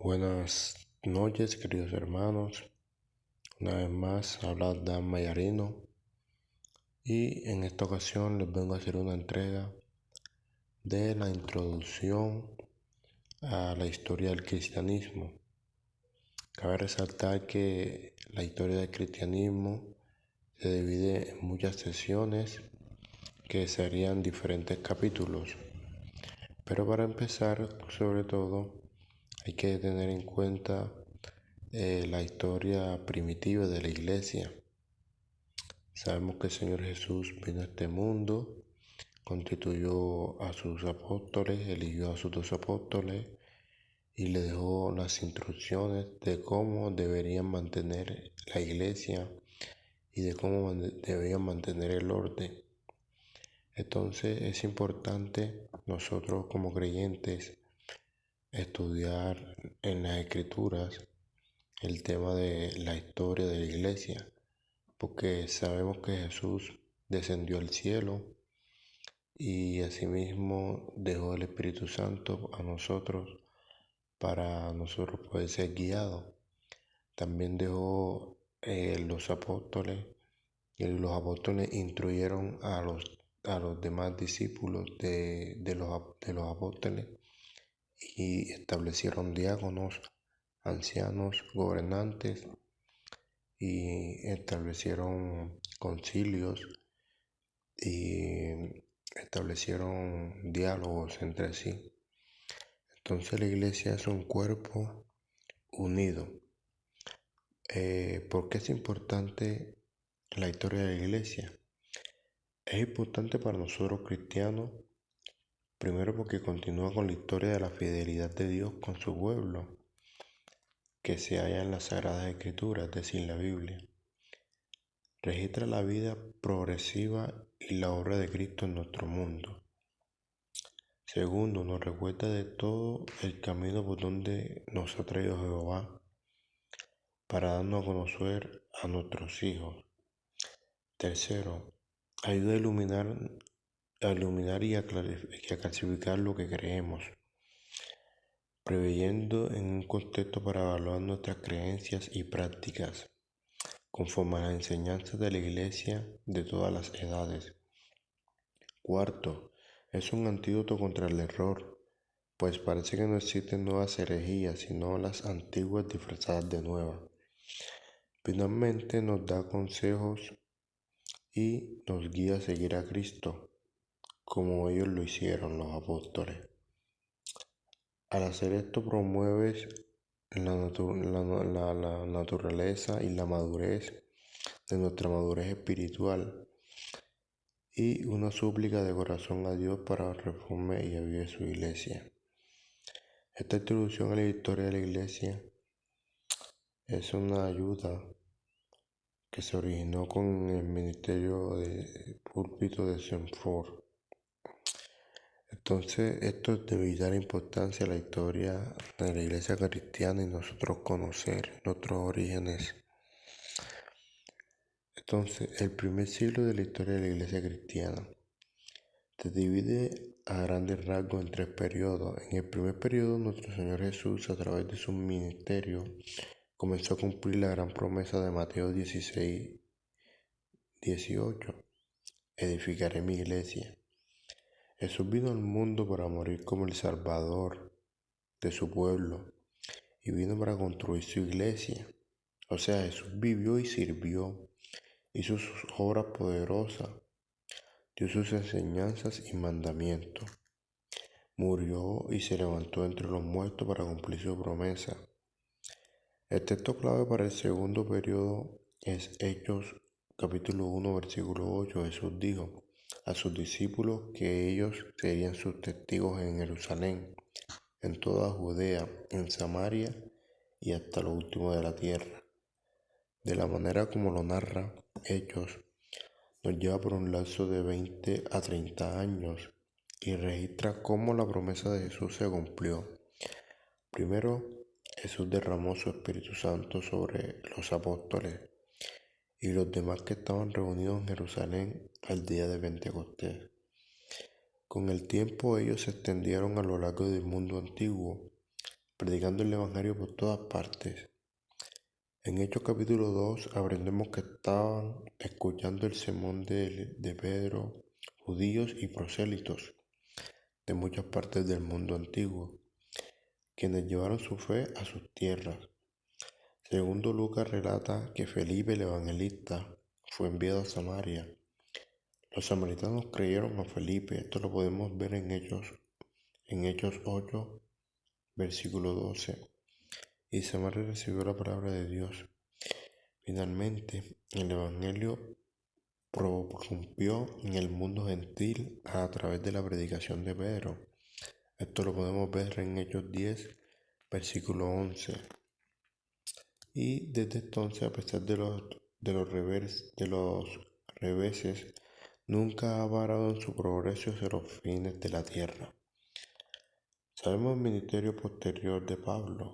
Buenas noches, queridos hermanos. Una vez más habla Dan Mayarino y en esta ocasión les vengo a hacer una entrega de la introducción a la historia del cristianismo. Cabe resaltar que la historia del cristianismo se divide en muchas sesiones que serían diferentes capítulos. Pero para empezar, sobre todo, hay que tener en cuenta la historia primitiva de la iglesia. Sabemos que el Señor Jesús vino a este mundo, constituyó a sus apóstoles, eligió a sus 12 apóstoles y le dejó las instrucciones de cómo deberían mantener la iglesia y de cómo deberían mantener el orden. Entonces es importante nosotros como creyentes estudiar en las escrituras el tema de la historia de la iglesia, porque sabemos que Jesús descendió al cielo y asimismo dejó el Espíritu Santo a nosotros para nosotros poder ser guiados. También dejó los apóstoles y los apóstoles instruyeron a los demás discípulos de los apóstoles y establecieron diáconos, ancianos, gobernantes y establecieron concilios y establecieron diálogos entre sí. Entonces la iglesia es un cuerpo unido. ¿Por qué es importante la historia de la iglesia? Es importante para nosotros cristianos, primero porque continúa con la historia de la fidelidad de Dios con su pueblo, que se halla en las Sagradas Escrituras, es decir, la Biblia. Registra la vida progresiva y la obra de Cristo en nuestro mundo. Segundo, nos recuerda de todo el camino por donde nos ha traído Jehová para darnos a conocer a nuestros hijos. Tercero, ayuda a iluminar y a clasificar lo que creemos, preveyendo en un contexto para evaluar nuestras creencias y prácticas, conforme a las enseñanzas de la Iglesia de todas las edades. Cuarto, es un antídoto contra el error, pues parece que no existen nuevas herejías, sino las antiguas disfrazadas de nuevas. Finalmente nos da consejos y nos guía a seguir a Cristo, como ellos lo hicieron los apóstoles. Al hacer esto promueves la naturaleza y la madurez de nuestra madurez espiritual y una súplica de corazón a Dios para reforme y avive su iglesia. Esta introducción a la historia de la iglesia es una ayuda que se originó con el ministerio de púlpito de Sanford. Entonces, esto es de vital importancia a la historia de la iglesia cristiana y nosotros conocer nuestros orígenes. Entonces, el primer siglo de la historia de la iglesia cristiana se divide a grandes rasgos en 3 periodos. En el primer periodo, nuestro Señor Jesús, a través de su ministerio, comenzó a cumplir la gran promesa de Mateo 16:18. Edificaré mi iglesia. Jesús vino al mundo para morir como el Salvador de su pueblo y vino para construir su iglesia. O sea, Jesús vivió y sirvió, hizo sus obras poderosas, dio sus enseñanzas y mandamientos. Murió y se levantó entre los muertos para cumplir su promesa. El texto clave para el segundo periodo es Hechos capítulo 1 versículo 8. Jesús dijo a sus discípulos que ellos serían sus testigos en Jerusalén, en toda Judea, en Samaria y hasta lo último de la tierra. De la manera como lo narra Hechos, nos lleva por un lapso de 20 a 30 años y registra cómo la promesa de Jesús se cumplió. Primero, Jesús derramó su Espíritu Santo sobre los apóstoles y los demás que estaban reunidos en Jerusalén al día de Pentecostés. Con el tiempo ellos se extendieron a lo largo del mundo antiguo, predicando el Evangelio por todas partes. En Hechos capítulo 2 aprendemos que estaban escuchando el sermón de Pedro judíos y prosélitos de muchas partes del mundo antiguo, quienes llevaron su fe a sus tierras. Segundo Lucas relata que Felipe el evangelista fue enviado a Samaria. Los samaritanos creyeron a Felipe, esto lo podemos ver en Hechos 8, versículo 12. Y Samaria recibió la palabra de Dios. Finalmente, el evangelio prorrumpió en el mundo gentil a través de la predicación de Pedro. Esto lo podemos ver en Hechos 10, versículo 11. Y desde entonces, a pesar de los reveses, nunca ha parado en su progreso hacia los fines de la tierra. Sabemos el ministerio posterior de Pablo.